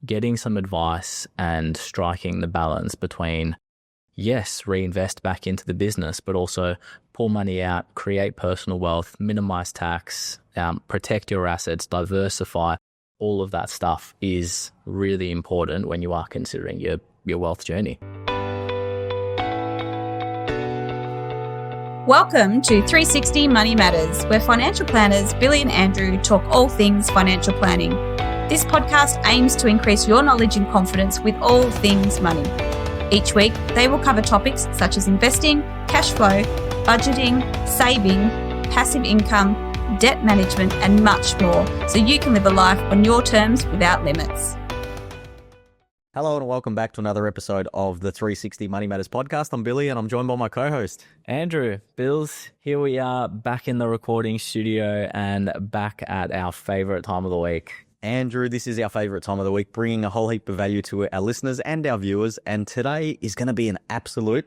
getting some advice and striking the balance between, yes, reinvest back into the business, but also pull money out, create personal wealth, minimize tax, protect your assets, diversify. All of that stuff is really important when you are considering your wealth journey. Welcome to 360 Money Matters, where financial planners Billy and Andrew talk all things financial planning. This podcast aims to increase your knowledge and confidence with all things money. Each week, they will cover topics such as investing, cash flow, budgeting, saving, passive income, debt management, and much more, so you can live a life on your terms without limits. Hello and welcome back to another episode of the 360 Money Matters podcast. I'm Billy and I'm joined by my co-host, Andrew. Bills, here we are back in the recording studio and back at our favorite time of the week. Andrew, this is our favorite time of the week, bringing a whole heap of value to our listeners and our viewers. And today is going to be an absolute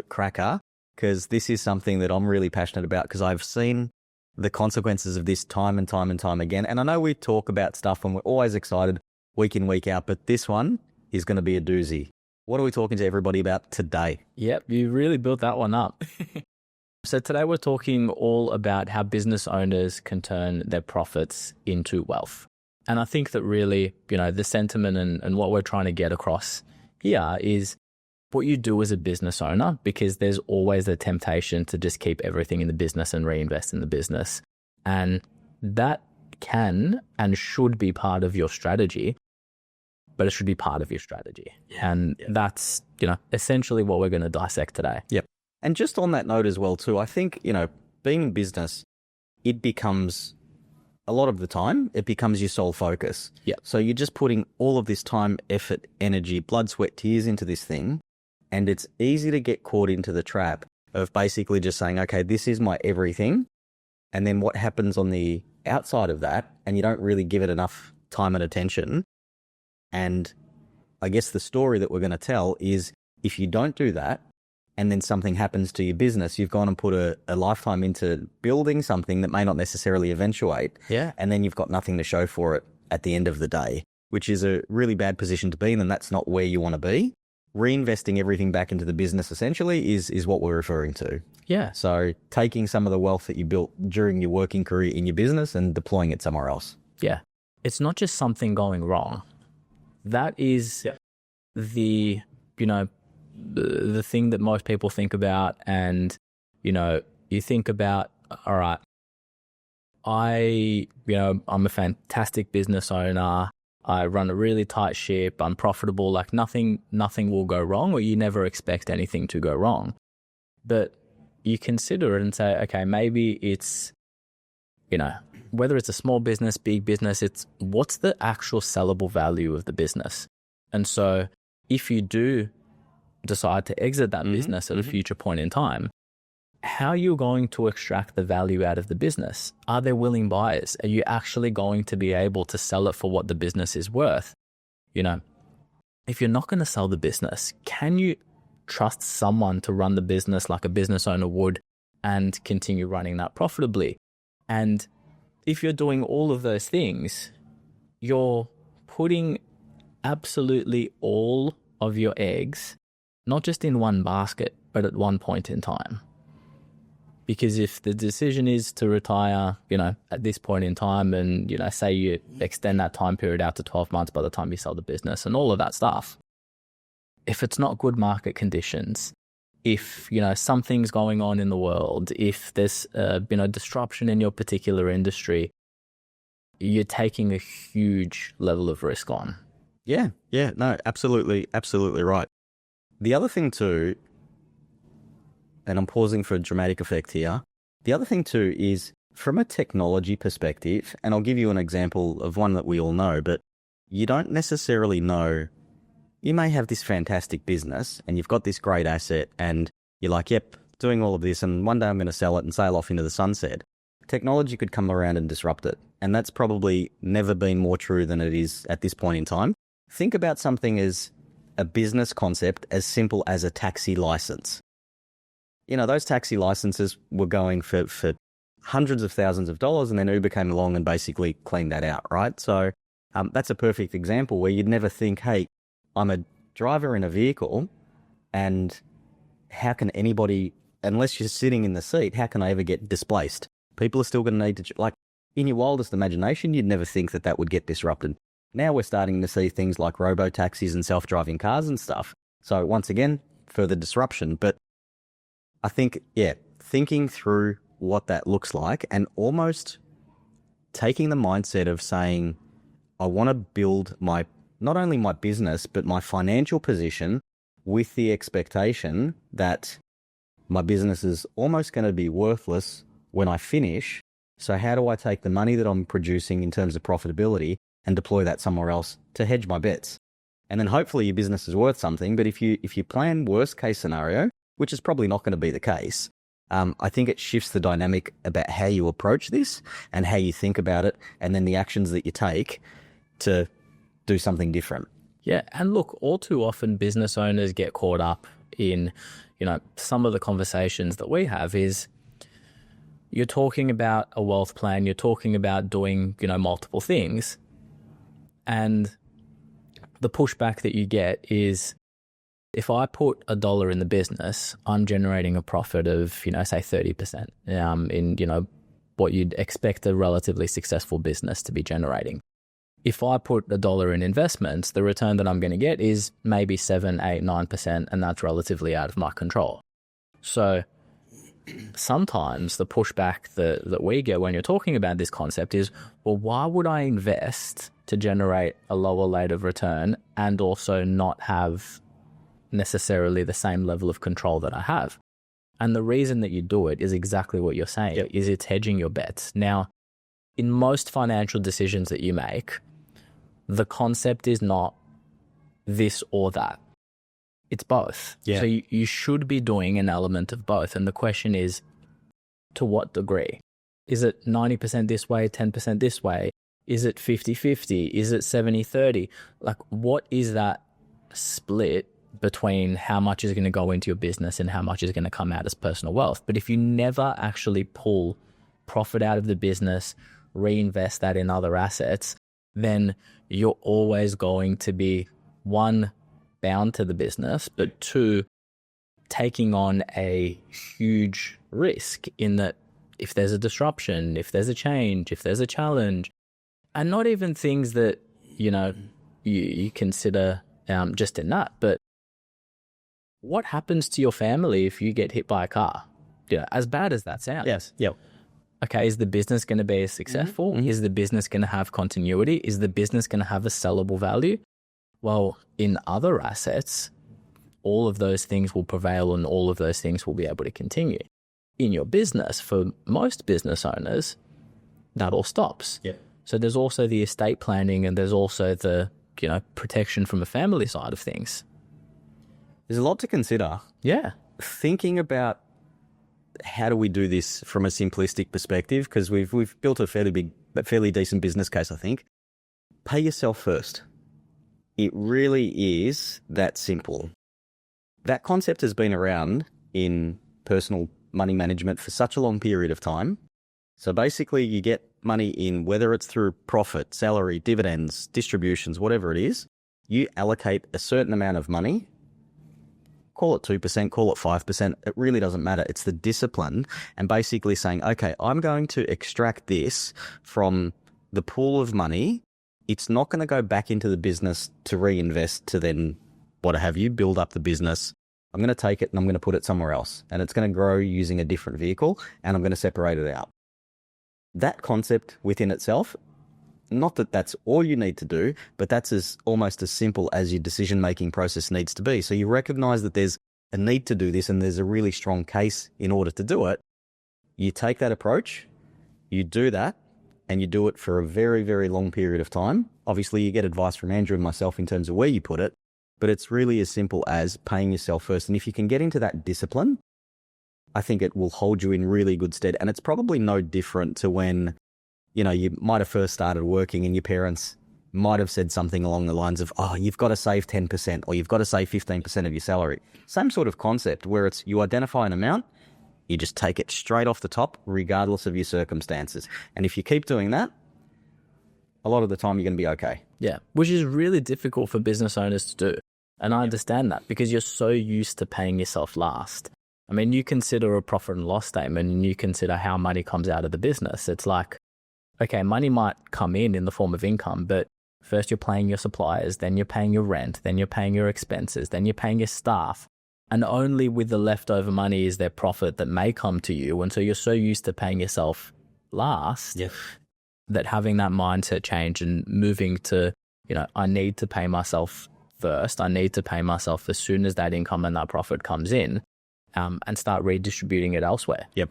cracker, because this is something that I'm really passionate about, because I've seen the consequences of this time and time again. And I know we talk about stuff and we're always excited week in, week out, but this one is going to be a doozy. What are we talking to everybody about today? Yep, you really built that one up. So today we're talking all about how business owners can turn their profits into wealth. And I think that really, the sentiment and what we're trying to get across here is what you do as a business owner, because there's always a temptation to just keep everything in the business and reinvest in the business. And that can and should be part of your strategy, but it should be part of your strategy. That's, essentially what we're going to dissect today. Yep. And just on that note as well too, I think, being in business, it becomes, a lot of the time, it becomes your sole focus. Yep. So you're just putting all of this time, effort, energy, blood, sweat, tears into this thing. And it's easy to get caught into the trap of basically just saying, okay, this is my everything. And then what happens on the outside of that, and you don't really give it enough time and attention. And I guess the story that we're going to tell is, if you don't do that, and then something happens to your business, you've gone and put a lifetime into building something that may not necessarily eventuate. Yeah. And then you've got nothing to show for it at the end of the day, which is a really bad position to be in, and that's not where you want to be. Reinvesting everything back into the business essentially is what we're referring to. Yeah. So taking some of the wealth that you built during your working career in your business and deploying it somewhere else. Yeah. It's not just something going wrong. That is the thing that most people think about. And, you think about, all right, I'm a fantastic business owner. I run a really tight ship. I'm profitable. Like nothing will go wrong, or you never expect anything to go wrong. But you consider it and say, okay, maybe it's, whether it's a small business, big business, it's what's the actual sellable value of the business. And so if you do decide to exit that business at a future point in time, how are you going to extract the value out of the business? Are there willing buyers? Are you actually going to be able to sell it for what the business is worth? If you're not going to sell the business, can you trust someone to run the business like a business owner would and continue running that profitably? And if you're doing all of those things, you're putting absolutely all of your eggs, not just in one basket, but at one point in time. Because if the decision is to retire, at this point in time, and, say you extend that time period out to 12 months by the time you sell the business and all of that stuff, if it's not good market conditions, if, something's going on in the world, if there's been a disruption in your particular industry, you're taking a huge level of risk on. Yeah, no, absolutely right. The other thing too, and I'm pausing for a dramatic effect here. The other thing too is, from a technology perspective, and I'll give you an example of one that we all know, but you don't necessarily know. You may have this fantastic business and you've got this great asset and you're like, yep, doing all of this, and one day I'm going to sell it and sail off into the sunset. Technology could come around and disrupt it. And that's probably never been more true than it is at this point in time. Think about something as a business concept as simple as a taxi license. Those taxi licenses were going for hundreds of thousands of dollars, and then Uber came along and basically cleaned that out, right? So That's a perfect example where you'd never think, hey, I'm a driver in a vehicle, and how can anybody, unless you're sitting in the seat, how can I ever get displaced? People are still going to need to, like, in your wildest imagination, you'd never think that that would get disrupted. Now we're starting to see things like robo-taxis and self-driving cars and stuff. So once again, further disruption. But I think, thinking through what that looks like and almost taking the mindset of saying, I want to build not only my business, but my financial position with the expectation that my business is almost going to be worthless when I finish. So how do I take the money that I'm producing in terms of profitability and deploy that somewhere else to hedge my bets? And then hopefully your business is worth something. But if you plan worst case scenario, which is probably not going to be the case, I think it shifts the dynamic about how you approach this and how you think about it, and then the actions that you take to do something different. Yeah. And look, all too often business owners get caught up in, some of the conversations that we have is you're talking about a wealth plan, you're talking about doing, multiple things. And the pushback that you get is, if I put $1 in the business, I'm generating a profit of, say 30% in, what you'd expect a relatively successful business to be generating. If I put $1 in investments, the return that I'm going to get is maybe 7, 8, 9%, and that's relatively out of my control. So sometimes the pushback that we get when you're talking about this concept is, well, why would I invest to generate a lower rate of return and also not have necessarily the same level of control that I have? And the reason that you do it is exactly what you're saying, is it's hedging your bets. Now, in most financial decisions that you make, the concept is not this or that. It's both. Yeah. So you should be doing an element of both. And the question is, to what degree? Is it 90% this way, 10% this way? Is it 50-50? Is it 70-30? Like, what is that split between how much is going to go into your business and how much is going to come out as personal wealth? But if you never actually pull profit out of the business, reinvest that in other assets, then you're always going to be, one, bound to the business, but two, taking on a huge risk in that if there's a disruption, if there's a change, if there's a challenge, and not even things that, you consider just in that, but what happens to your family if you get hit by a car? As bad as that sounds. Yes. Yep. Okay, is the business going to be successful? Mm-hmm. Is the business going to have continuity? Is the business going to have a sellable value? Well, in other assets, all of those things will prevail and all of those things will be able to continue. In your business, for most business owners, that all stops. Yep. So there's also the estate planning and there's also the, protection from a family side of things. There's a lot to consider. Yeah. Thinking about how do we do this from a simplistic perspective, because we've built a fairly decent business case, I think. Pay yourself first. It really is that simple. That concept has been around in personal money management for such a long period of time. So basically you get money in, whether it's through profit, salary, dividends, distributions, whatever it is, you allocate a certain amount of money. Call it 2%, call it 5%. It really doesn't matter. It's the discipline and basically saying, okay, I'm going to extract this from the pool of money. It's not going to go back into the business to reinvest to then, what have you, build up the business. I'm going to take it and I'm going to put it somewhere else. And it's going to grow using a different vehicle and I'm going to separate it out. That concept within itself, not that that's all you need to do, but that's almost as simple as your decision-making process needs to be. So you recognize that there's a need to do this and there's a really strong case in order to do it. You take that approach, you do that, and you do it for a very, very long period of time. Obviously, you get advice from Andrew and myself in terms of where you put it, but it's really as simple as paying yourself first. And if you can get into that discipline, I think it will hold you in really good stead. And it's probably no different to when, you might have first started working and your parents might have said something along the lines of, oh, you've got to save 10% or you've got to save 15% of your salary. Same sort of concept where it's you identify an amount, you just take it straight off the top, regardless of your circumstances. And if you keep doing that, a lot of the time you're going to be okay. Yeah, which is really difficult for business owners to do. And I understand that because you're so used to paying yourself last. I mean, you consider a profit and loss statement and you consider how money comes out of the business. It's like, okay, money might come in the form of income, but first you're paying your suppliers, then you're paying your rent, then you're paying your expenses, then you're paying your staff. And only with the leftover money is there profit that may come to you. And so you're so used to paying yourself last that having that mindset change and moving to, I need to pay myself first. I need to pay myself as soon as that income and that profit comes in, and start redistributing it elsewhere. Yep.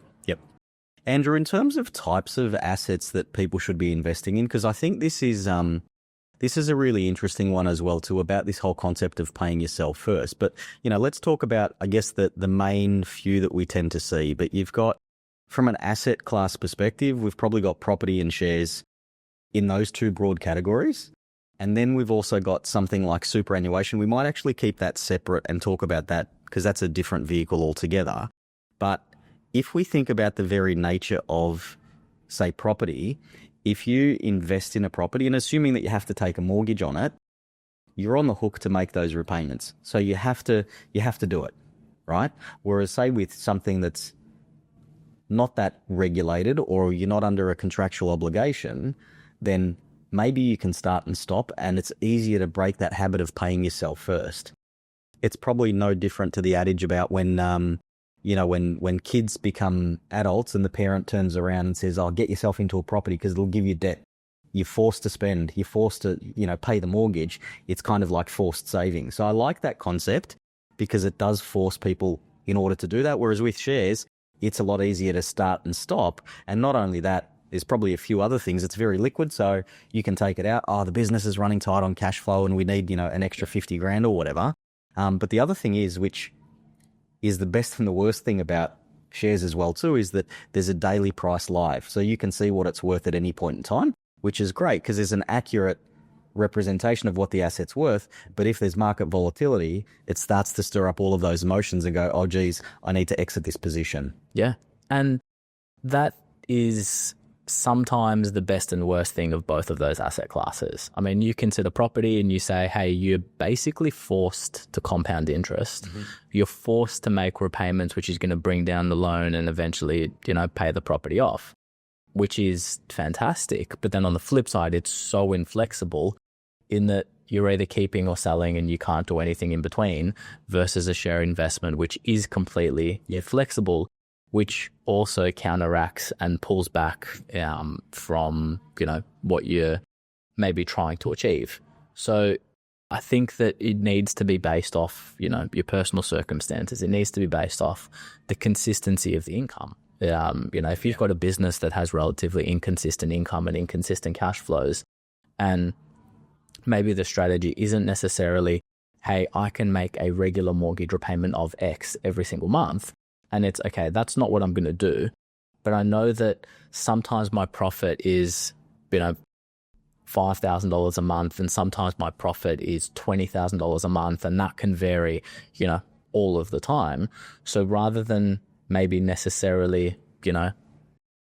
Andrew, in terms of types of assets that people should be investing in, because I think this is a really interesting one as well too, about this whole concept of paying yourself first. But, let's talk about, I guess, the main few that we tend to see. But you've got, from an asset class perspective, we've probably got property and shares in those two broad categories. And then we've also got something like superannuation. We might actually keep that separate and talk about that because that's a different vehicle altogether. But if we think about the very nature of, say, property, if you invest in a property, and assuming that you have to take a mortgage on it, you're on the hook to make those repayments. So you have to do it, right? Whereas, say, with something that's not that regulated or you're not under a contractual obligation, then maybe you can start and stop, and it's easier to break that habit of paying yourself first. It's probably no different to the adage about when kids become adults and the parent turns around and says, "Oh, get yourself into a property because it'll give you debt." You're forced to spend, you're forced to, pay the mortgage. It's kind of like forced saving. So I like that concept because it does force people in order to do that. Whereas with shares, it's a lot easier to start and stop. And not only that, there's probably a few other things. It's very liquid, so you can take it out. Oh, the business is running tight on cash flow and we need, an extra 50 grand or whatever. But the other thing is, which is the best and the worst thing about shares as well too, is that there's a daily price live. So you can see what it's worth at any point in time, which is great because there's an accurate representation of what the asset's worth. But if there's market volatility, it starts to stir up all of those emotions and go, oh, geez, I need to exit this position. Yeah. And that is sometimes the best and worst thing of both of those asset classes. I mean, you consider property and you say, hey, you're basically forced to compound interest. Mm-hmm. You're forced to make repayments, which is going to bring down the loan and eventually, pay the property off, which is fantastic. But then on the flip side, it's so inflexible in that you're either keeping or selling and you can't do anything in between, versus a share investment, which is completely flexible, which also counteracts and pulls back from, what you're maybe trying to achieve. So I think that it needs to be based off, your personal circumstances. It needs to be based off the consistency of the income. If you've got a business that has relatively inconsistent income and inconsistent cash flows, and maybe the strategy isn't necessarily, hey, I can make a regular mortgage repayment of X every single month. And it's, okay, that's not what I'm going to do. But I know that sometimes my profit is, $5,000 a month, and sometimes my profit is $20,000 a month, and that can vary, all of the time. So rather than maybe necessarily,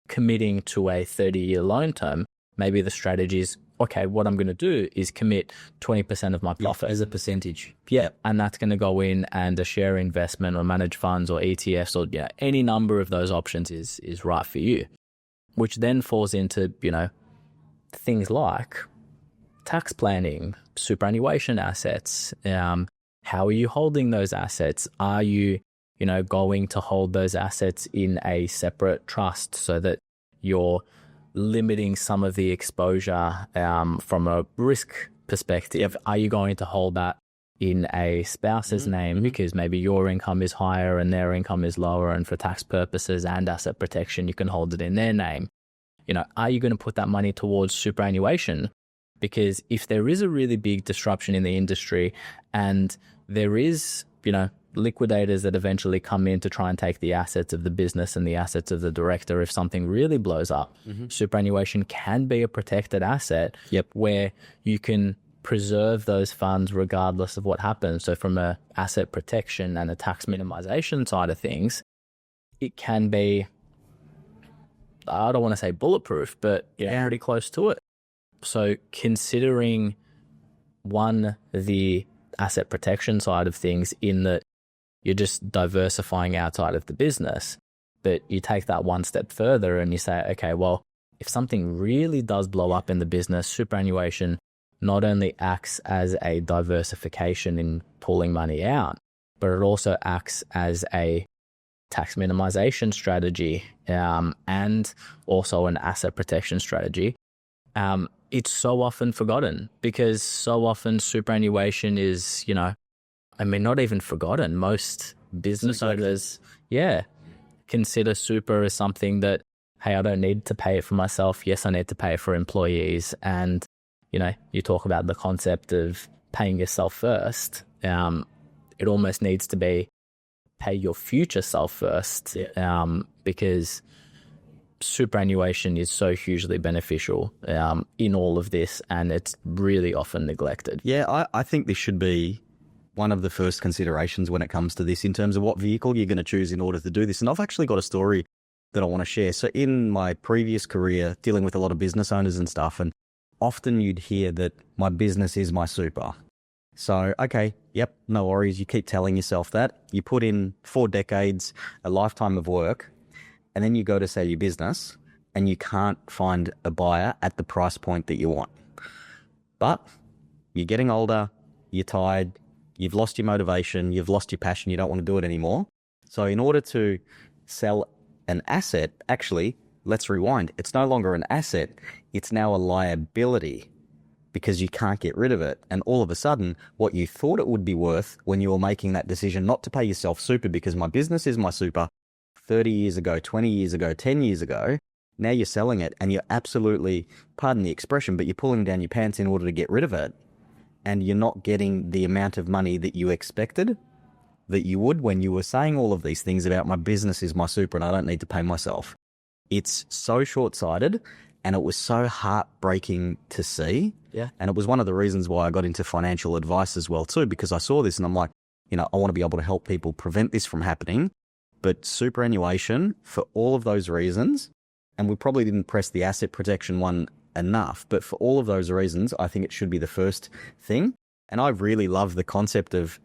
committing to a 30-year loan term, maybe the strategy is, okay, what I'm going to do is commit 20% of my profit as a percentage. Yeah. And that's going to go in, and a share investment or managed funds or ETFs or any number of those options is right for you, which then falls into, things like tax planning, superannuation assets. How are you holding those assets? Are you, going to hold those assets in a separate trust so that you're limiting some of the exposure from a risk perspective? Are you going to hold that in a spouse's name because maybe your income is higher and their income is lower, and for tax purposes and asset protection, you can hold it in their name? Are you going to put that money towards superannuation? Because if there is a really big disruption in the industry and there is, liquidators that eventually come in to try and take the assets of the business and the assets of the director, if something really blows up, superannuation can be a protected asset where you can preserve those funds regardless of what happens. So from a asset protection and a tax minimization side of things, it can be, I don't want to say bulletproof, but pretty close to it. So considering the asset protection side of things, in that you're just diversifying outside of the business, but you take that one step further and you say, okay, well, if something really does blow up in the business, superannuation not only acts as a diversification in pulling money out, but it also acts as a tax minimization strategy, and also an asset protection strategy. It's so often forgotten, because so often superannuation is, not even forgotten. Most business owners, consider super as something that, hey, I don't need to pay it for myself. Yes, I need to pay it for employees. And, you talk about the concept of paying yourself first. It almost needs to be pay your future self first, because superannuation is so hugely beneficial in all of this, and it's really often neglected. Yeah, I think this should be one of the first considerations when it comes to this, in terms of what vehicle you're going to choose in order to do this. And I've actually got a story that I want to share. So in my previous career, dealing with a lot of business owners and stuff, and often you'd hear that my business is my super. So, okay, yep, no worries. You keep telling yourself that. You put in 4 decades, a lifetime of work, and then you go to sell your business and you can't find a buyer at the price point that you want. But you're getting older, you're tired, you've lost your motivation, you've lost your passion, you don't want to do it anymore. So in order to sell an asset, actually, let's rewind. It's no longer an asset, it's now a liability, because you can't get rid of it. And all of a sudden, what you thought it would be worth when you were making that decision not to pay yourself super, because my business is my super, 30 years ago, 20 years ago, 10 years ago, now you're selling it and you're absolutely, pardon the expression, but you're pulling down your pants in order to get rid of it. And you're not getting the amount of money that you expected that you would when you were saying all of these things about my business is my super and I don't need to pay myself. It's so short-sighted, and it was so heartbreaking to see. Yeah. And it was one of the reasons why I got into financial advice as well too, because I saw this and I'm like, I want to be able to help people prevent this from happening. But superannuation, for all of those reasons, and we probably didn't press the asset protection one enough, but for all of those reasons, I think it should be the first thing. And I really love the concept of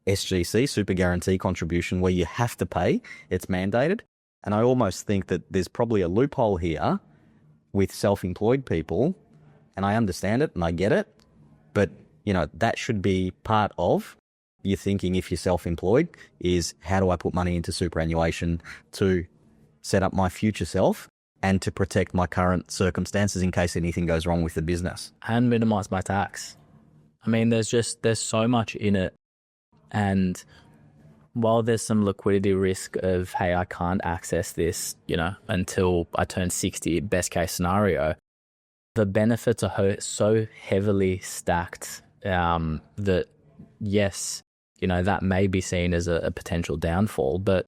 SGC, super guarantee contribution, where you have to pay, it's mandated. And I almost think that there's probably a loophole here with self-employed people, and I understand it and I get it, but that should be part of your thinking if you're self-employed, is how do I put money into superannuation to set up my future self and to protect my current circumstances in case anything goes wrong with the business. And minimize my tax. I mean, there's so much in it. And while there's some liquidity risk of, hey, I can't access this, until I turn 60, best case scenario, the benefits are so heavily stacked that, yes, that may be seen as a potential downfall. But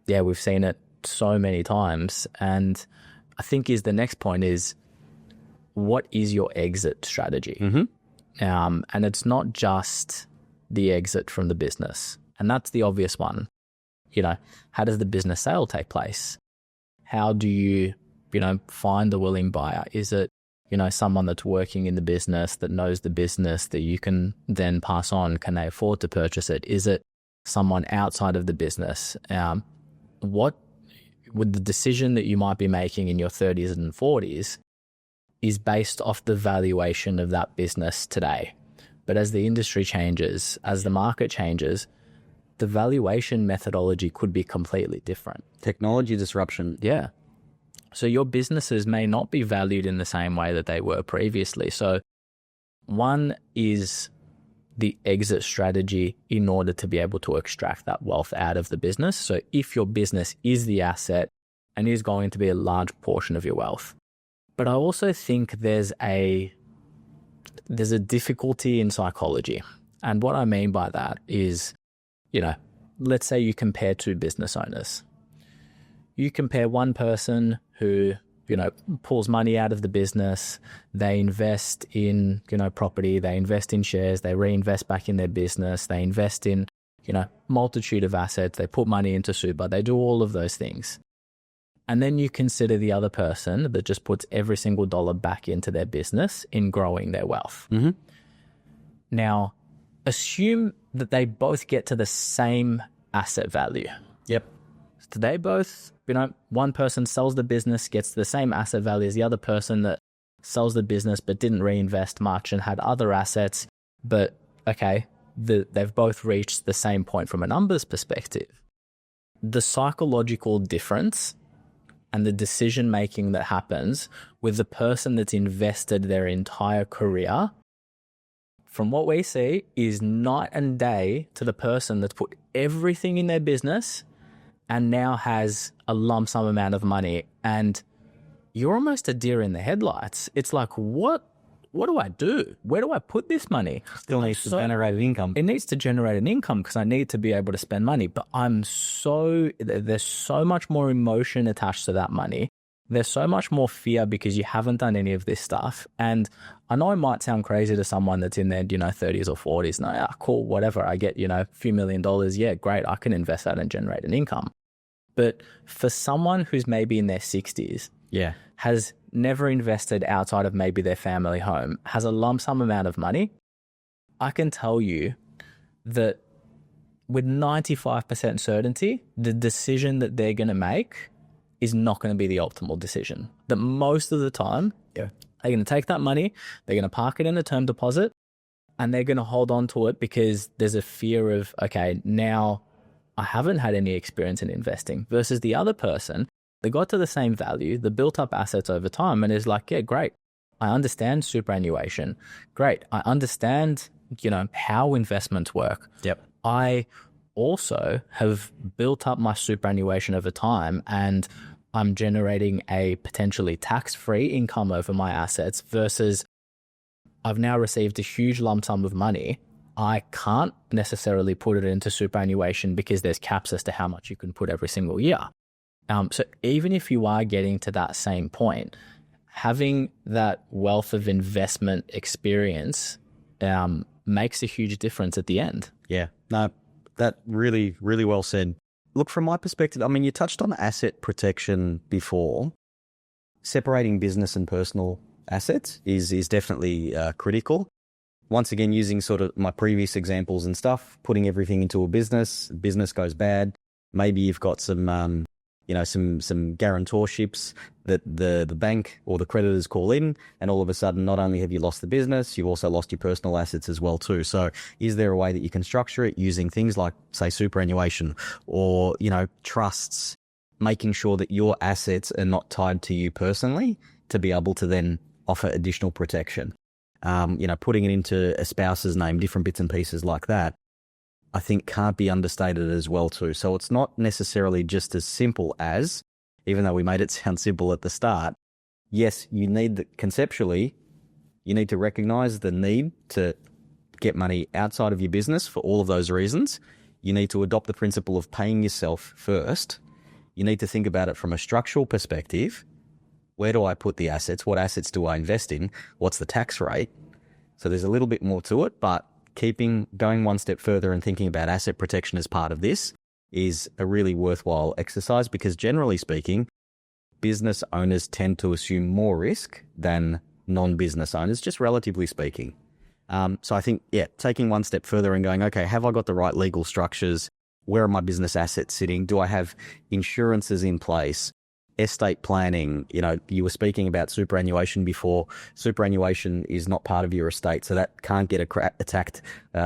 yeah, we've seen it so many times. And I think the next point is, what is your exit strategy? Mm-hmm. And it's not just the exit from the business. And that's the obvious one. How does the business sale take place? How do you, find the willing buyer? Is it, someone that's working in the business, that knows the business, that you can then pass on? Can they afford to purchase it? Is it someone outside of the business? What would the decision that you might be making in your 30s and 40s is based off the valuation of that business today. But as the industry changes, as the market changes, the valuation methodology could be completely different. Technology disruption. Yeah. So your businesses may not be valued in the same way that they were previously. So one is the exit strategy in order to be able to extract that wealth out of the business. So if your business is the asset and is going to be a large portion of your wealth. But I also think there's a difficulty in psychology. And what I mean by that is, let's say you compare two business owners. You compare one person who, pulls money out of the business, they invest in, property, they invest in shares, they reinvest back in their business, they invest in, multitude of assets, they put money into super, they do all of those things. And then you consider the other person that just puts every single dollar back into their business in growing their wealth. Mm-hmm. Now, assume that they both get to the same asset value. Yep. So they both, one person sells the business, gets the same asset value as the other person that sells the business but didn't reinvest much and had other assets. But okay, they've both reached the same point from a numbers perspective. The psychological difference and the decision making that happens with the person that's invested their entire career, from what we see, is night and day to the person that's put everything in their business and now has a lump sum amount of money. And you're almost a deer in the headlights. It's like, what do I do? Where do I put this money? Still needs to generate an income. It needs to generate an income because I need to be able to spend money. But there's so much more emotion attached to that money. There's so much more fear because you haven't done any of this stuff. And I know it might sound crazy to someone that's in their, 30s or 40s. No, cool, whatever. I get, a few $1 million. Yeah, great. I can invest that and generate an income. But for someone who's maybe in their 60s, has never invested outside of maybe their family home, has a lump sum amount of money, I can tell you that with 95% certainty, the decision that they're going to make is not going to be the optimal decision. That most of the time, they're going to take that money, they're going to park it in a term deposit, and they're going to hold on to it because there's a fear of, okay, now I haven't had any experience in investing, versus the other person, they got to the same value, they built up assets over time and is like, yeah, great. I understand superannuation. Great. I understand, how investments work. Yep. I also have built up my superannuation over time and I'm generating a potentially tax-free income over my assets versus I've now received a huge lump sum of money. I can't necessarily put it into superannuation because there's caps as to how much you can put every single year. So even if you are getting to that same point, having that wealth of investment experience makes a huge difference at the end. Yeah, no, that really, really well said. Look, from my perspective, you touched on asset protection before. Separating business and personal assets is definitely critical. Once again, using sort of my previous examples and stuff, putting everything into a business goes bad. Maybe you've got some guarantorships that the bank or the creditors call in, and all of a sudden, not only have you lost the business, you've also lost your personal assets as well too. So is there a way that you can structure it using things like, say, superannuation or, trusts, making sure that your assets are not tied to you personally to be able to then offer additional protection? Putting it into a spouse's name, different bits and pieces like that, I think can't be understated as well too. So it's not necessarily just as simple as, even though we made it sound simple at the start, yes, conceptually, you need to recognize the need to get money outside of your business for all of those reasons. You need to adopt the principle of paying yourself first. You need to think about it from a structural perspective. Where do I put the assets? What assets do I invest in? What's the tax rate? So there's a little bit more to it, but going one step further and thinking about asset protection as part of this is a really worthwhile exercise because generally speaking, business owners tend to assume more risk than non-business owners, just relatively speaking. So I think, taking one step further and going, okay, have I got the right legal structures? Where are my business assets sitting? Do I have insurances in place? Estate planning, you were speaking about superannuation before. Superannuation is not part of your estate, so that can't get attacked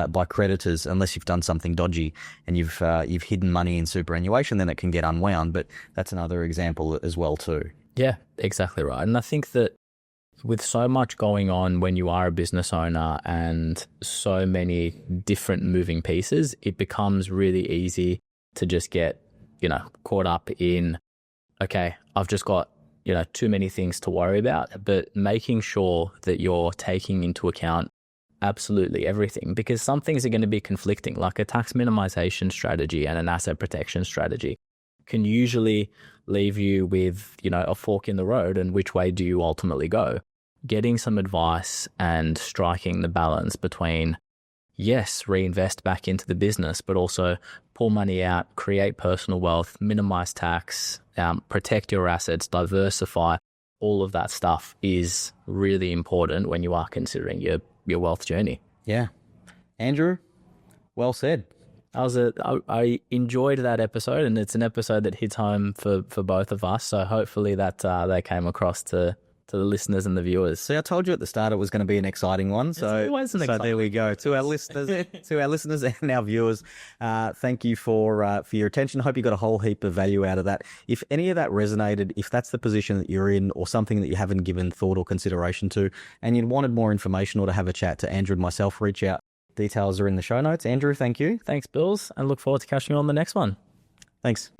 by creditors unless you've done something dodgy and you've hidden money in superannuation, then it can get unwound. But that's another example as well too. Yeah, exactly right. And I think that with so much going on when you are a business owner and so many different moving pieces, it becomes really easy to just get, caught up in, okay, I've just got, too many things to worry about, but making sure that you're taking into account absolutely everything, because some things are going to be conflicting, like a tax minimization strategy and an asset protection strategy can usually leave you with, a fork in the road, and which way do you ultimately go? Getting some advice and striking the balance between, yes, reinvest back into the business, but also pull money out, create personal wealth, minimize tax, protect your assets, diversify. All of that stuff is really important when you are considering your wealth journey. Yeah. Andrew, well said. I enjoyed that episode, and it's an episode that hits home for both of us. So hopefully that they came across to the listeners and the viewers. See, I told you at the start it was going to be an exciting one. So there we go. To our listeners and our viewers, thank you for your attention. Hope you got a whole heap of value out of that. If any of that resonated, if that's the position that you're in or something that you haven't given thought or consideration to, and you wanted more information or to have a chat to Andrew and myself, reach out. Details are in the show notes. Andrew, thank you. Thanks, Bills, and look forward to catching you on the next one. Thanks.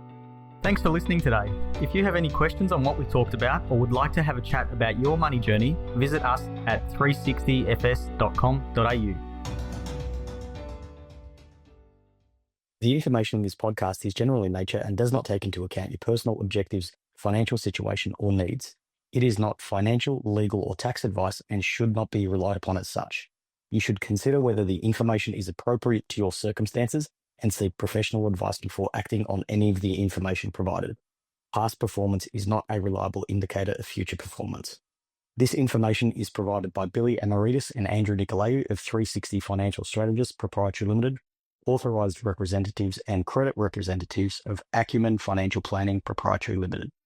Thanks for listening today. If you have any questions on what we talked about or would like to have a chat about your money journey, visit us at 360fs.com.au. The information in this podcast is general in nature and does not take into account your personal objectives, financial situation, or needs. It is not financial, legal, or tax advice and should not be relied upon as such. You should consider whether the information is appropriate to your circumstances and seek professional advice before acting on any of the information provided. Past performance is not a reliable indicator of future performance. This information is provided by Billy Amaritis and Andrew Nicolaou of 360 Financial Strategists Proprietary Limited, authorised representatives and credit representatives of Acumen Financial Planning Proprietary Limited.